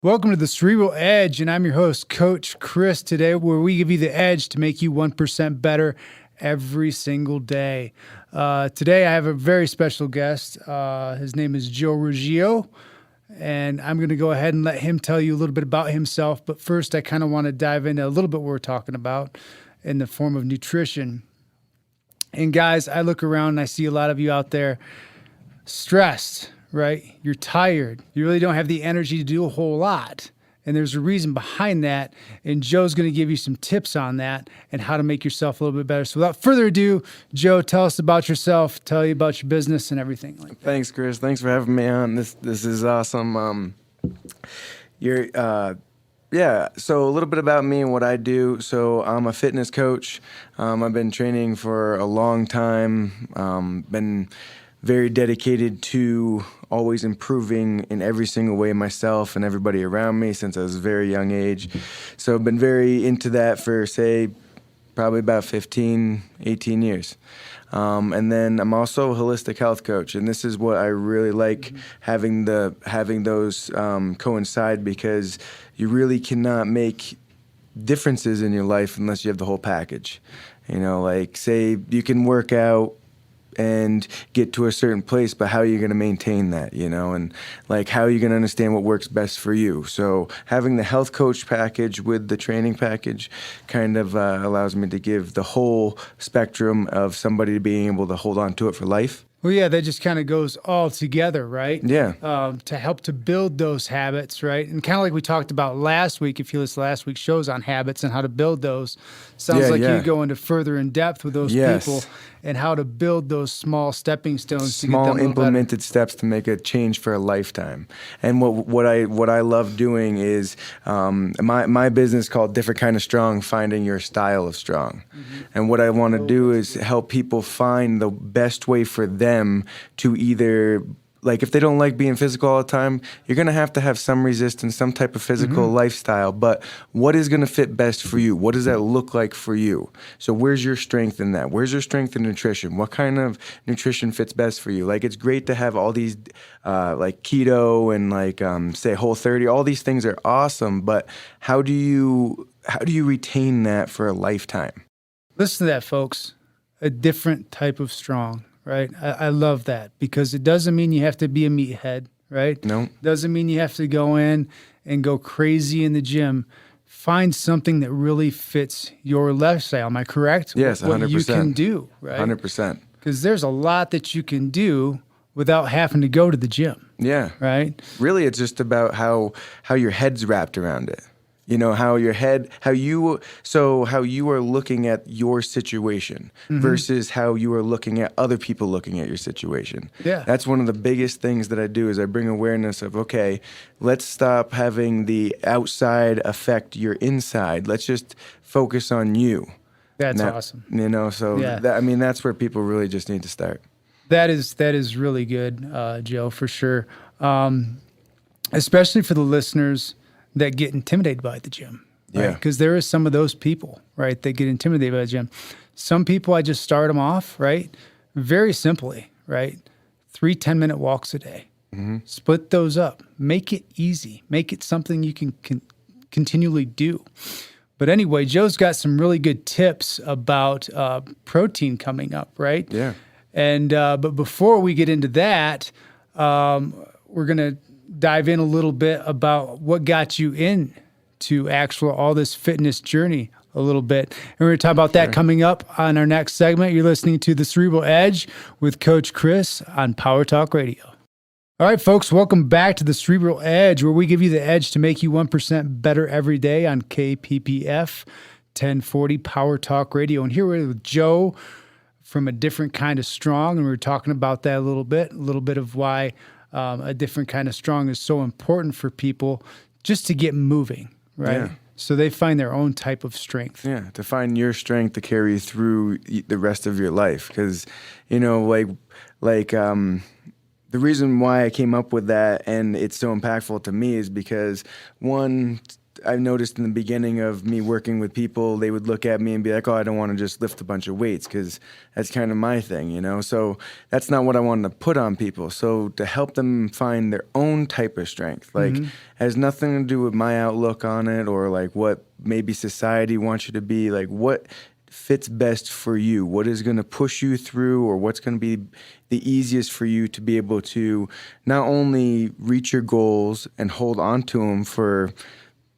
Welcome to the Cerebral Edge, and I'm your host, Coach Kris, today, where we give you the edge to make you 1% better every single day. Today, I have a very special guest. His name is Joe Ruggiero, and I'm going to go ahead and let him tell you a little bit about himself. But first, I kind of want to dive into a little bit what we're talking about in the form of nutrition. And guys, I look around and I see a lot of you out there stressed, right? You're tired. You really don't have the energy to do a whole lot. And there's a reason behind that. And Joe's going to give you some tips on that and how to make yourself a little bit better. So without further ado, Joe, tell us about yourself, tell you about your business and everything like that. Thanks, Kris. Thanks for having me on. This is awesome. So a little bit about me and what I do. So I'm a fitness coach. I've been training for a long time. Been very dedicated to always improving in every single way myself and everybody around me since I was a very young age. So I've been very into that for, say, probably about 15, 18 years. And then I'm also a holistic health coach, and this is what I really like, having those coincide, because you really cannot make differences in your life unless you have the whole package. You know, like, say you can work out and get to a certain place, but how are you going to maintain that, you know, and like how are you going to understand what works best for you? So having the health coach package with the training package kind of allows me to give the whole spectrum of somebody being able to hold on to it for life. Well, yeah, that just kind of goes all together, right? Yeah. To help to build those habits, right? And kind of like we talked about last week, if you listen to last week's shows on habits and how to build those, sounds like you go into further in depth with those people and how to build those small stepping stones. Small implemented steps to make a change for a lifetime. And what I love doing is my business called Different Kind of Strong, finding your style of strong. Mm-hmm. And what I want to do is help people find the best way for them to either, like, if they don't like being physical all the time, you're going to have some resistance, some type of physical lifestyle. But what is going to fit best for you? What does that look like for you? So where's your strength in that? Where's your strength in nutrition? What kind of nutrition fits best for you? Like, it's great to have all these like keto and like say Whole30. All these things are awesome, but how do you retain that for a lifetime? Listen to that, folks. A different type of strong. Right. I love that, because it doesn't mean you have to be a meathead, right? No. Doesn't mean you have to go in and go crazy in the gym. Find something that really fits your lifestyle. Am I correct? Yes, 100%. What you can do, right? 100%. Because there's a lot that you can do without having to go to the gym. Yeah. Right? Really, it's just about how your head's wrapped around it. You know, how you are looking at your situation versus how you are looking at other people looking at your situation. Yeah. That's one of the biggest things that I do, is I bring awareness of, okay, let's stop having the outside affect your inside. Let's just focus on you. That's awesome. You know, so that's where people really just need to start. That is really good, Joe, for sure. Especially for the listeners that get intimidated by the gym. Right? Yeah. Because there is some of those people, right, that get intimidated by the gym. Some people, I just start them off, right, very simply, right, 3 10-minute walks a day. Mm-hmm. Split those up. Make it easy. Make it something you can continually do. But anyway, Joe's got some really good tips about protein coming up, right? Yeah. And but before we get into that, we're going to dive in a little bit about what got you into all this fitness journey a little bit. And we're going to talk about that coming up on our next segment. You're listening to The Cerebral Edge with Coach Kris on Power Talk Radio. All right, folks, welcome back to The Cerebral Edge, where we give you the edge to make you 1% better every day on KPPF 1040 Power Talk Radio. And here we're with Joe from A Different Kind of Strong, and we were talking about that a little bit of why a different kind of strong is so important for people just to get moving, right? Yeah. So they find their own type of strength. Yeah, to find your strength to carry you through the rest of your life. Because, you know, like the reason why I came up with that and it's so impactful to me is because, one, I've noticed in the beginning of me working with people, they would look at me and be like, oh, I don't want to just lift a bunch of weights because that's kind of my thing, you know? So that's not what I wanted to put on people. So to help them find their own type of strength, like has nothing to do with my outlook on it or like what maybe society wants you to be, like what fits best for you, what is going to push you through, or what's going to be the easiest for you to be able to not only reach your goals and hold on to them for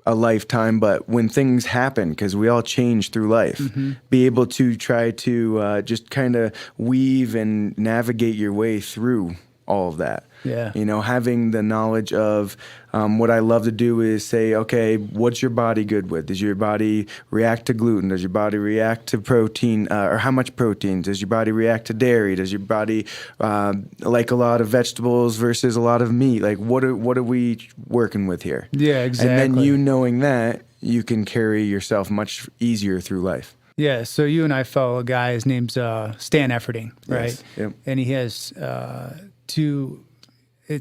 a lifetime, but when things happen, because we all change through life, be able to try to just kind of weave and navigate your way through all of that. Yeah. You know, having the knowledge of what I love to do is say, okay, what's your body good with? Does your body react to gluten? Does your body react to protein or how much protein? Does your body react to dairy? Does your body like a lot of vegetables versus a lot of meat? Like what are we working with here? Yeah, exactly. And then you knowing that, you can carry yourself much easier through life. Yeah, so you and I follow a guy, his name's Stan Efferding, right? Yes. Yep. And he has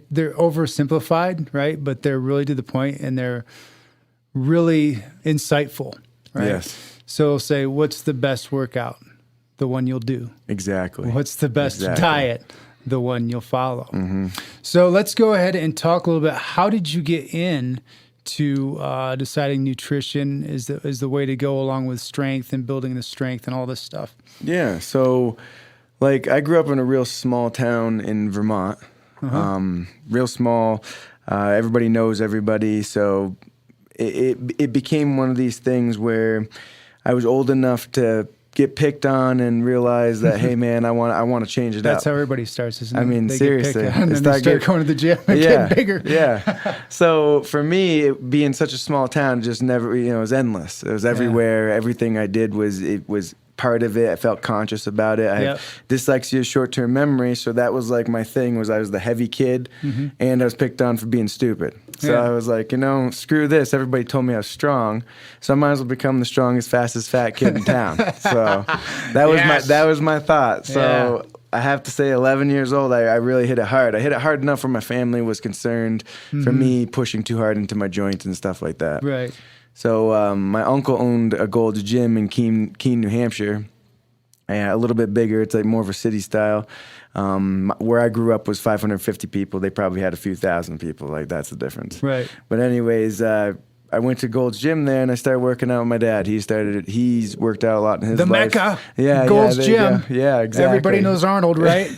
they're oversimplified, right? But they're really to the point and they're really insightful, right? Yes. So say, what's the best workout? The one you'll do. Exactly. What's the best diet? The one you'll follow. So let's go ahead and talk a little bit. How did you get in to deciding nutrition is the way to go along with strength and building the strength and all this stuff? Yeah. So like I grew up in a real small town in Vermont. Real small. Everybody knows everybody. So it became one of these things where I was old enough to get picked on and realize that, hey man, I want to change it up. That's how everybody starts, isn't it? I mean, they seriously. Get picked on and then they start going to the gym and getting bigger. Yeah. So for me, being such a small town, just never, it was endless. It was everywhere. Everything I did was part of it. I felt conscious about it. I have dyslexia, short-term memory, so that was like my thing. Was I was the heavy kid, and I was picked on for being stupid. So I was like, screw this. Everybody told me I was strong, so I might as well become the strongest, fastest, fat kid in town. So that was my thought. So I have to say, 11 years old, I really hit it hard. I hit it hard enough where my family was concerned for me pushing too hard into my joints and stuff like that. Right. So my uncle owned a Gold's Gym in Keene, New Hampshire, a little bit bigger. It's like more of a city style. Where I grew up was 550 people. They probably had a few thousand people. Like that's the difference. Right. But anyways, I went to Gold's Gym there and I started working out with my dad. He's worked out a lot in his life. The Mecca. Yeah. Gold's Gym. Yeah, exactly. Everybody knows Arnold, right?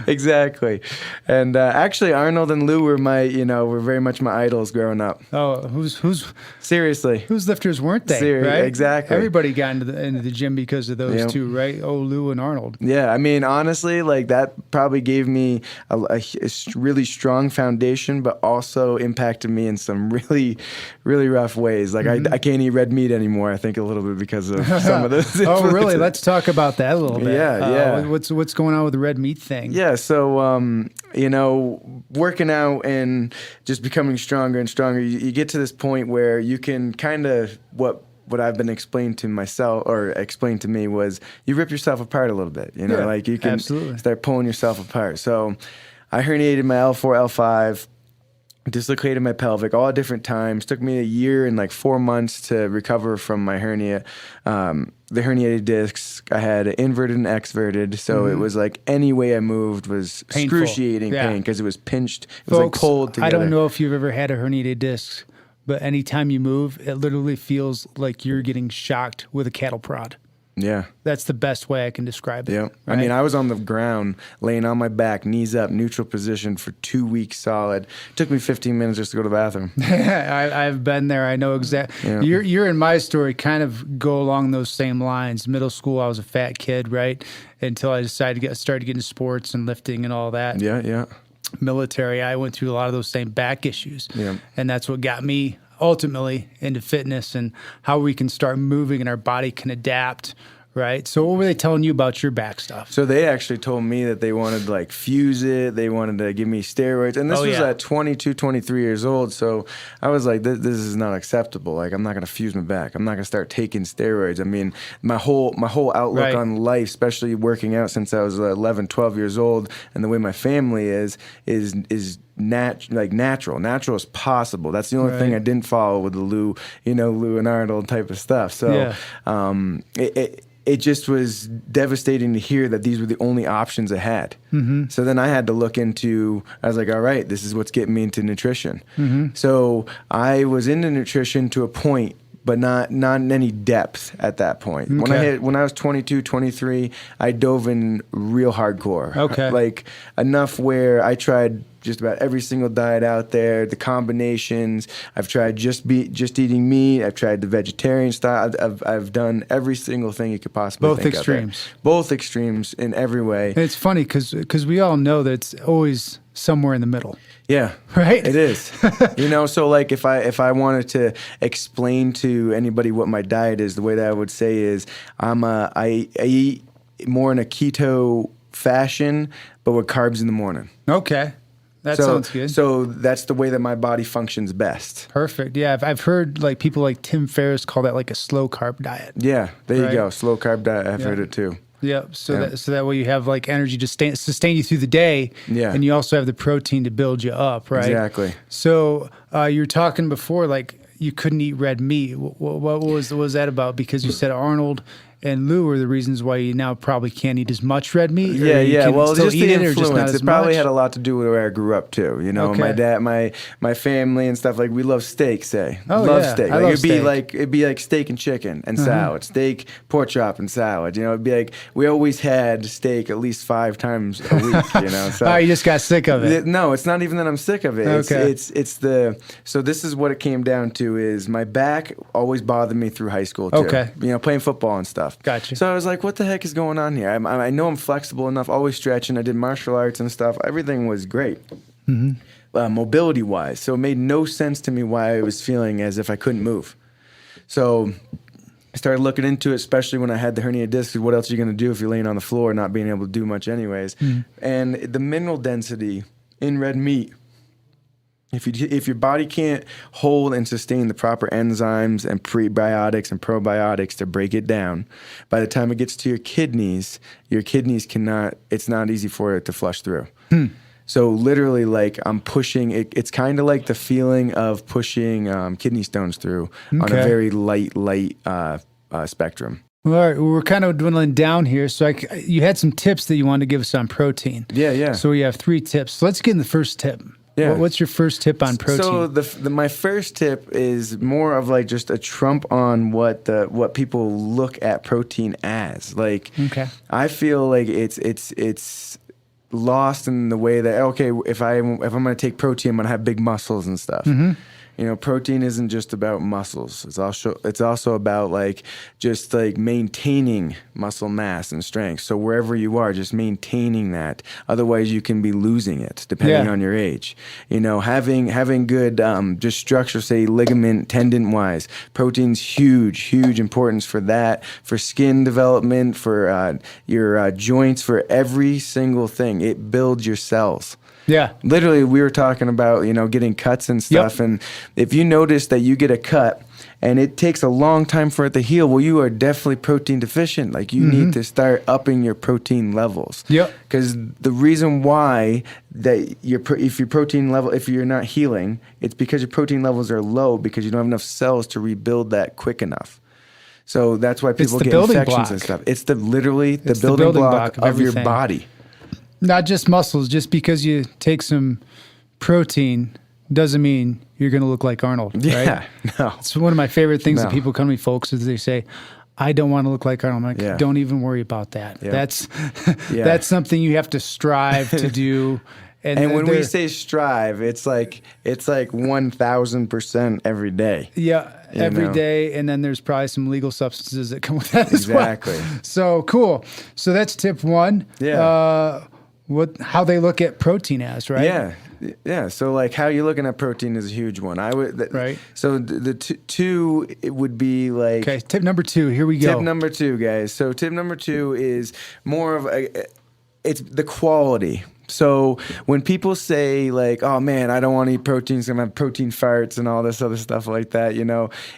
Exactly. And actually Arnold and Lou were were very much my idols growing up. Oh, who's seriously? Whose lifters weren't they? Right? Exactly. Everybody got into the gym because of those two, right? Oh, Lou and Arnold. Yeah, I mean, honestly, like that probably gave me a really strong foundation, but also impacted me in some really, really rough ways. Like I can't eat red meat anymore. I think a little bit because of some of those. Oh, really? Let's talk about that a little bit. Yeah. What's going on with the red meat thing? Yeah, so working out and just becoming stronger and stronger, you get to this point where you can kind of what I've been explained to myself or explained to me was you rip yourself apart a little bit. Like you can start pulling yourself apart. So I herniated my L4, L5. Dislocated my pelvic all at different times. Took me a year and like 4 months to recover from my hernia. The herniated discs, I had inverted and exverted. So it was like any way I moved was painful. Excruciating pain because it was pinched. It was Folks, like pulled together. I don't know if you've ever had a herniated disc, but anytime you move, it literally feels like you're getting shocked with a cattle prod. Yeah. That's the best way I can describe it. Yeah. Right? I mean, I was on the ground, laying on my back, knees up, neutral position for 2 weeks solid. It took me 15 minutes just to go to the bathroom. I've been there. I know exactly. Yeah. You're in my story kind of go along those same lines. Middle school, I was a fat kid, right? Until I decided to started getting into sports and lifting and all that. Yeah. Military, I went through a lot of those same back issues. Yeah. And that's what got me ultimately into fitness and how we can start moving and our body can adapt right? So what were they telling you about your back stuff? So they actually told me that they wanted to like fuse it. They wanted to give me steroids. And this was at 22, 23 years old. So I was like, this is not acceptable. Like, I'm not going to fuse my back. I'm not going to start taking steroids. I mean, my whole outlook on life, especially working out since I was 11, 12 years old, and the way my family is natural as possible. That's the only thing I didn't follow with the Lou and Arnold type of stuff. So it just was devastating to hear that these were the only options I had. So then I had to look into, I was like, all right, this is what's getting me into nutrition. So I was into nutrition to a point, but not in any depth at that point. When I was 22, 23, I dove in real hardcore. Like enough where I tried just about every single diet out there, the combinations. I've tried just eating meat. I've tried the vegetarian style. I've done every single thing you could possibly think of. Both extremes in every way. And it's funny because we all know that it's always somewhere in the middle. Yeah, right. It is. So like if I wanted to explain to anybody what my diet is, the way that I would say is I eat more in a keto fashion, but with carbs in the morning. Okay. That sounds good. So that's the way that my body functions best. Perfect. Yeah, I've heard like people like Tim Ferriss call that like a slow carb diet. Yeah, there you go. Slow carb diet. I've heard it too. Yeah. So that way you have like energy to sustain you through the day. Yeah. And you also have the protein to build you up, right? Exactly. So you were talking before like you couldn't eat red meat. What was that about? Because you said Arnold and Lou are the reasons why you now probably can't eat as much red meat. Yeah. Well, just the influence. It probably had a lot to do with where I grew up too. My dad, my family and stuff. Like we love steak. Love steak. Like it'd be like steak and chicken and salad, steak, pork chop and salad. It'd be like we always had steak at least 5 times a week. So you just got sick of it. No, it's not even that I'm sick of it. So this is what it came down to is my back always bothered me through high school too. Playing football and stuff. Gotcha. So I was like, what the heck is going on here? I know I'm flexible enough, always stretching. I did martial arts and stuff. Everything was great, mobility-wise. So it made no sense to me why I was feeling as if I couldn't move. So I started looking into it, especially when I had the herniated disc. What else are you going to do if you're laying on the floor not being able to do much anyways? And the mineral density in red meat, if your body can't hold and sustain the proper enzymes and prebiotics and probiotics to break it down, by the time it gets to your kidneys cannot, it's not easy for it to flush through. So literally like I'm pushing, it's kind of like the feeling of pushing kidney stones through on a very light spectrum. All right, we're kind of dwindling down here. So you had some tips that you wanted to give us on protein. Yeah. So we have 3 tips. So let's get in the first tip. Yeah. What's your first tip on protein? So my first tip is more of like just a trump on what people look at protein as. Like, I feel like it's lost in the way that if I'm going to take protein, I'm going to have big muscles and stuff. Protein isn't just about muscles. It's also about like just like maintaining muscle mass and strength. So wherever you are, just maintaining that. Otherwise, you can be losing it depending on your age. Having good just structure, say ligament, tendon wise. Protein's huge importance for that, for skin development, for your joints, for every single thing. It builds your cells. Yeah. Literally, we were talking about, getting cuts and stuff. And if you notice that you get a cut and it takes a long time for it to heal, well, you are definitely protein deficient. Like you need to start upping your protein levels. Yep. Because the reason why that if you're not healing, it's because your protein levels are low because you don't have enough cells to rebuild that quick enough. So that's why people get infections and stuff. It's literally the building block of your body. Not just muscles. Just because you take some protein doesn't mean you're going to look like Arnold, right? Yeah, no. It's one of my favorite things that people come to me, folks, is they say, I don't want to look like Arnold. I'm like, don't even worry about that. Yeah. That's something you have to strive to do. And when we say strive, it's like 1,000% every day. Yeah, every day. And then there's probably some legal substances that come with that as well. Exactly. So cool. So that's tip 1. Yeah. how they look at protein as, right? Yeah. Yeah. So like how you're looking at protein is a huge one. Right. So the two, it would be like. Okay. Tip number 2. Here we go. Tip number 2, guys. So tip number 2 is more of it's the quality. So when people say like, oh man, I don't want to eat protein, so I'm going to have protein farts and all this other stuff like that,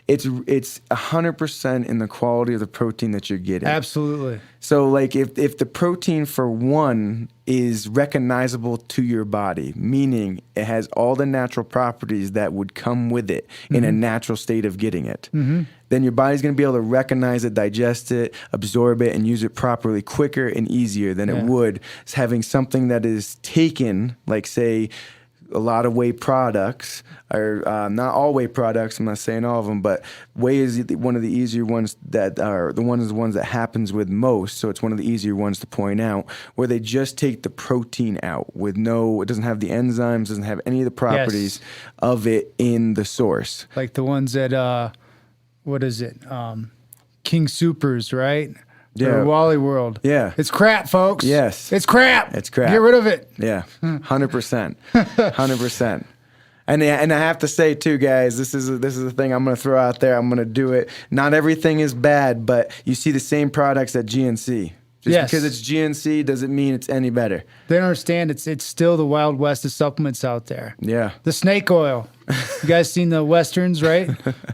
it's 100% in the quality of the protein that you're getting. Absolutely. So like if the protein for one is recognizable to your body, meaning it has all the natural properties that would come with it in a natural state of getting it, then your body's going to be able to recognize it, digest it, absorb it, and use it properly quicker and easier than it would having something that is taken, like say, a lot of whey products, or not all whey products, I'm not saying all of them, but whey is one of the easier ones that are the ones that happens with most, so it's one of the easier ones to point out, where they just take the protein out with it doesn't have the enzymes, doesn't have any of the properties of it in the source. Like the ones that, what is it? King Supers, right? Yeah. Or Wally World. Yeah. It's crap, folks. Yes. It's crap. It's crap. Get rid of it. Yeah. 100%. 100%. And I have to say too, guys, this is the thing I'm going to throw out there. I'm going to do it. Not everything is bad, but you see the same products at GNC. Just because it's GNC doesn't mean it's any better. They don't understand it's still the Wild West of supplements out there. Yeah. The snake oil. You guys seen the Westerns, right?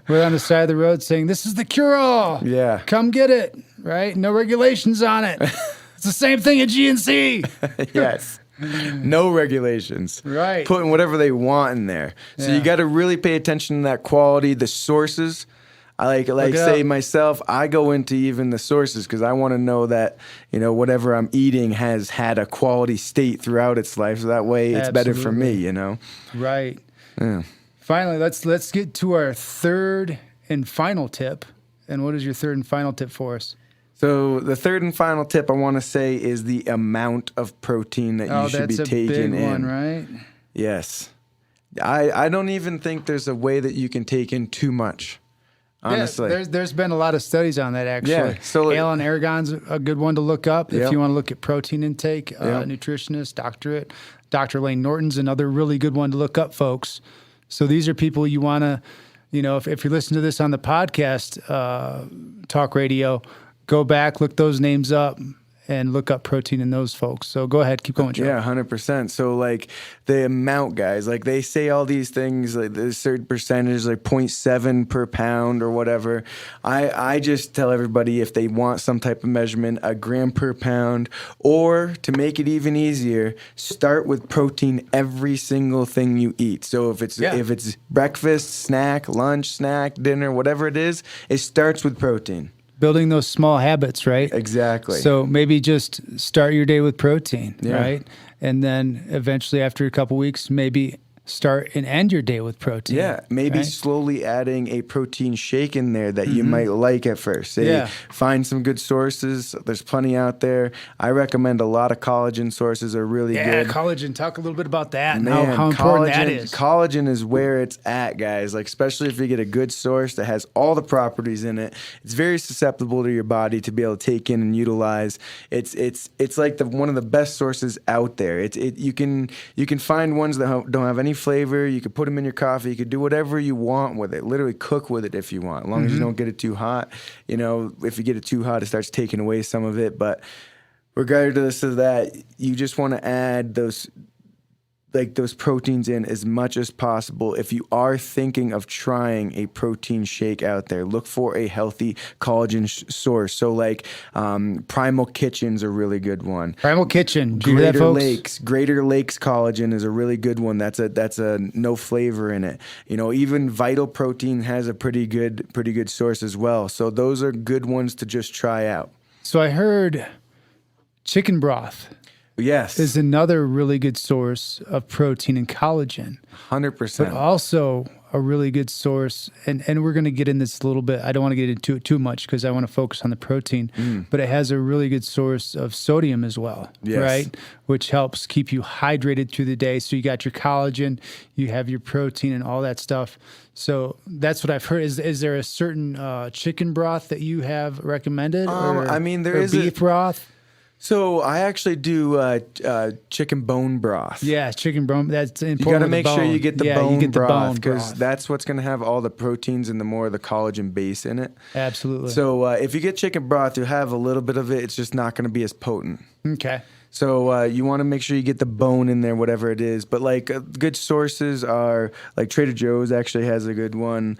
We're on the side of the road saying, this is the cure-all. Yeah. Come get it, right? No regulations on it. It's the same thing at GNC. Yes. No regulations. Right. Putting whatever they want in there. So you got to really pay attention to that quality, the sources. I like say myself, I go into even the sources because I want to know that, whatever I'm eating has had a quality state throughout its life. So that way it's better for me, Right. Yeah. Finally, let's get to our third and final tip. And what is your third and final tip for us? So the third and final tip I want to say is the amount of protein that you should be taking in. That's a big one, right? Yes. I don't even think there's a way that you can take in too much. Honestly. Yeah, there's been a lot of studies on that, actually. Yeah, so Alan Aragon's a good one to look up if you want to look at protein intake. Nutritionist, doctorate. Dr. Lane Norton's another really good one to look up, folks. So these are people you want to, if you're listening to this on the podcast, talk radio, go back, look those names up, and look up protein in those folks. So go ahead, keep going, Joe. Yeah, 100%. So like the amount, guys, like they say all these things, like there's a certain percentage, like 0.7 per pound or whatever. I just tell everybody if they want some type of measurement, a gram per pound, or to make it even easier, start with protein every single thing you eat. So if it's breakfast, snack, lunch, snack, dinner, whatever it is, it starts with protein. Building those small habits, right? Exactly. So maybe just start your day with protein, right? And then eventually after a couple weeks, maybe start and end your day with protein. Yeah, maybe slowly adding a protein shake in there that you might like at first. Find some good sources. There's plenty out there. I recommend a lot of collagen sources are really good. Yeah, collagen. Talk a little bit about that and Man, how important that is. Collagen is where it's at, guys. Like especially if you get a good source that has all the properties in it. It's very susceptible to your body to be able to take in and utilize. It's like one of the best sources out there. You can find ones that don't have any flavor. You could put them in your coffee. You could do whatever you want with it. Literally cook with it if you want, as long as you don't get it too hot. If you get it too hot, it starts taking away some of it. But regardless of that, you just want to add those proteins in as much as possible. If you are thinking of trying a protein shake out there, look for a healthy collagen source. So like Primal Kitchen's a really good one. Primal Kitchen. Do you hear that, folks? Greater Lakes collagen is a really good one. That's a no flavor in it. Even Vital Protein has a pretty good source as well. So those are good ones to just try out. So I heard chicken broth. Yes. Is another really good source of protein and collagen. 100%. But also a really good source, and we're going to get in this a little bit. I don't want to get into it too much because I want to focus on the protein, but it has a really good source of sodium as well, right? Which helps keep you hydrated through the day. So you got your collagen, you have your protein and all that stuff. So that's what I've heard. Is there a certain chicken broth that you have recommended? There is beef broth? So I actually do chicken bone broth. Yeah, chicken bone. That's important. You got to make sure you get the bone broth because broth. that's what's going to have all the proteins and the more of the collagen base in it. Absolutely. So if you get chicken broth, you'll have a little bit of it. It's just not going to be as potent. Okay. So you want to make sure you get the bone in there, whatever it is. But like good sources are like Trader Joe's actually has a good one.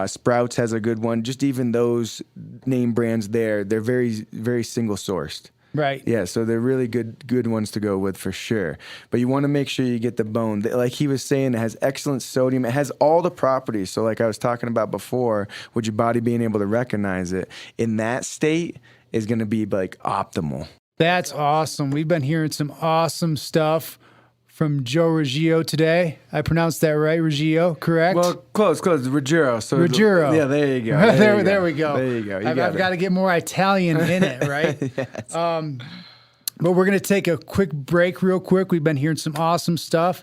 Sprouts has a good one. Just even those name brands there, they're very, very single sourced. Right. Yeah, so they're really good ones to go with for sure. But you want to make sure you get the bone. Like he was saying, it has excellent sodium. It has all the properties. So like I was talking about before, with your body being able to recognize it, in that state is going to be like optimal. That's awesome. We've been hearing some awesome stuff from Joe Ruggiero today. I pronounced that right, Ruggiero, correct? Well, close. Ruggiero. So Ruggiero. Yeah, there you go. There we go. There you go. I've got to get more Italian in it, right? Yes. But we're going to take a quick break real quick. We've been hearing some awesome stuff.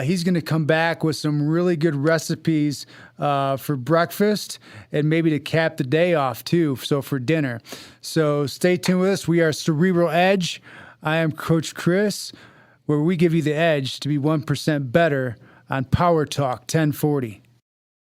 He's going to come back with some really good recipes for breakfast and maybe to cap the day off too, so for dinner. So stay tuned with us. We are Cerebral Edge. I am Coach Kris, where we give you the edge to be 1% better on Power Talk 1040.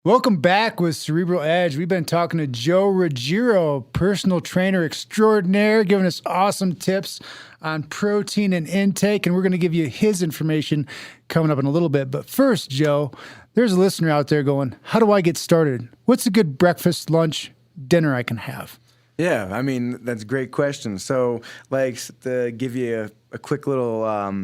Welcome back with Cerebral Edge. We've been talking to Joe Ruggiero, personal trainer extraordinaire, giving us awesome tips on protein and intake, and we're going to give you his information coming up in a little bit. But first, Joe, there's a listener out there going, how do I get started? What's a good breakfast, lunch, dinner I can have? Yeah, I mean, that's a great question. So, like, to give you a quick little,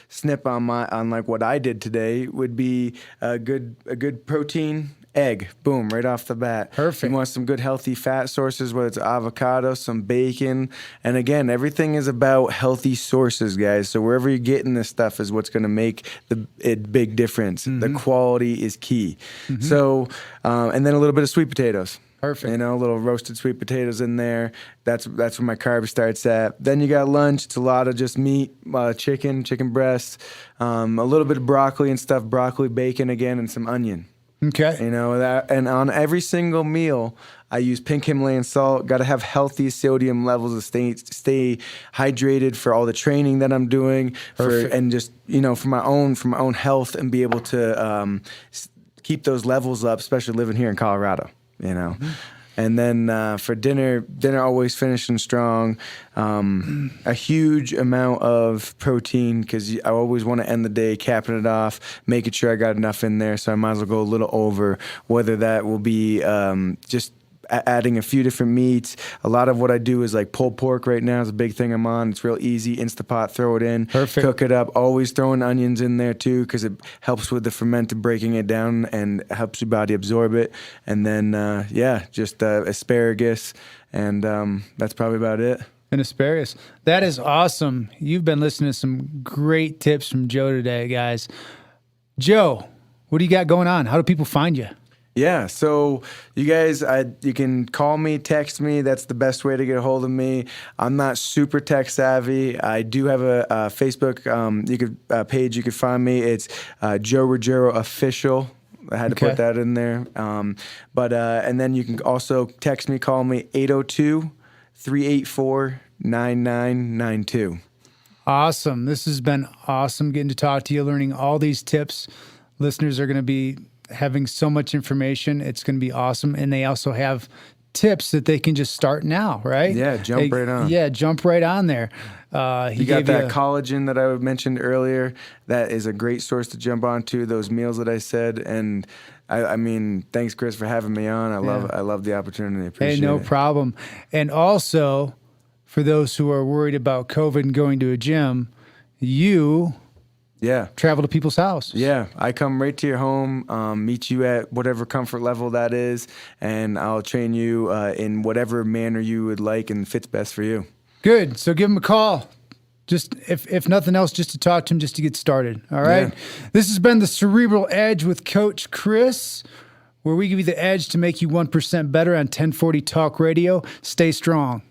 snip on like what I did today would be a good protein egg. Boom, right off the bat. Perfect. You want some good healthy fat sources, whether it's avocado, some bacon, and again, everything is about healthy sources, guys. So wherever you're getting this stuff is what's going to make it big difference. Mm-hmm. The quality is key. Mm-hmm. So, and then a little bit of sweet potatoes. Perfect. You know, a little roasted sweet potatoes in there. That's where my carb starts at. Then you got lunch. It's a lot of just meat, chicken breasts, a little bit of broccoli and stuff, broccoli, bacon again, and some onion. Okay. You know that, and on every single meal, I use pink Himalayan salt. Got to have healthy sodium levels to stay hydrated for all the training that I'm doing, and just for my own health and be able to keep those levels up, especially living here in Colorado. Mm-hmm. And then for dinner always finishing strong. A huge amount of protein because I always want to end the day capping it off, making sure I got enough in there. So I might as well go a little over, whether that will be just adding a few different meats. A lot of what I do is like pulled pork right now is a big thing I'm on. It's real easy. Instapot, throw it in. Perfect. Cook it up. Always throwing onions in there too because it helps with the fermented breaking it down and helps your body absorb it. And then, just asparagus. And that's probably about it. And asparagus. That is awesome. You've been listening to some great tips from Joe today, guys. Joe, what do you got going on? How do people find you? Yeah, so you guys, you can call me, text me. That's the best way to get a hold of me. I'm not super tech savvy. I do have a Facebook page. You could find me. It's Joe Ruggiero Official. I had to put that in there. And then you can also text me, call me 802-384-9992. Awesome. This has been awesome getting to talk to you, learning all these tips. Listeners are going to be having so much information. It's going to be awesome. And they also have tips that they can just start now, right? Yeah, jump right on. Yeah, jump right on there. You got that collagen that I mentioned earlier. That is a great source to jump onto, those meals that I said. And I mean, thanks, Kris, for having me on. I love the opportunity. Appreciate it. Hey, no problem. And also, for those who are worried about COVID and going to a gym, travel to people's house. Yeah, I come right to your home, meet you at whatever comfort level that is, and I'll train you in whatever manner you would like and fits best for you. Good. So give him a call. Just if nothing else, just to talk to him, just to get started. All right. Yeah. This has been the Cerebral Edge with Coach Kris, where we give you the edge to make you 1% better on 1040 Talk Radio. Stay strong.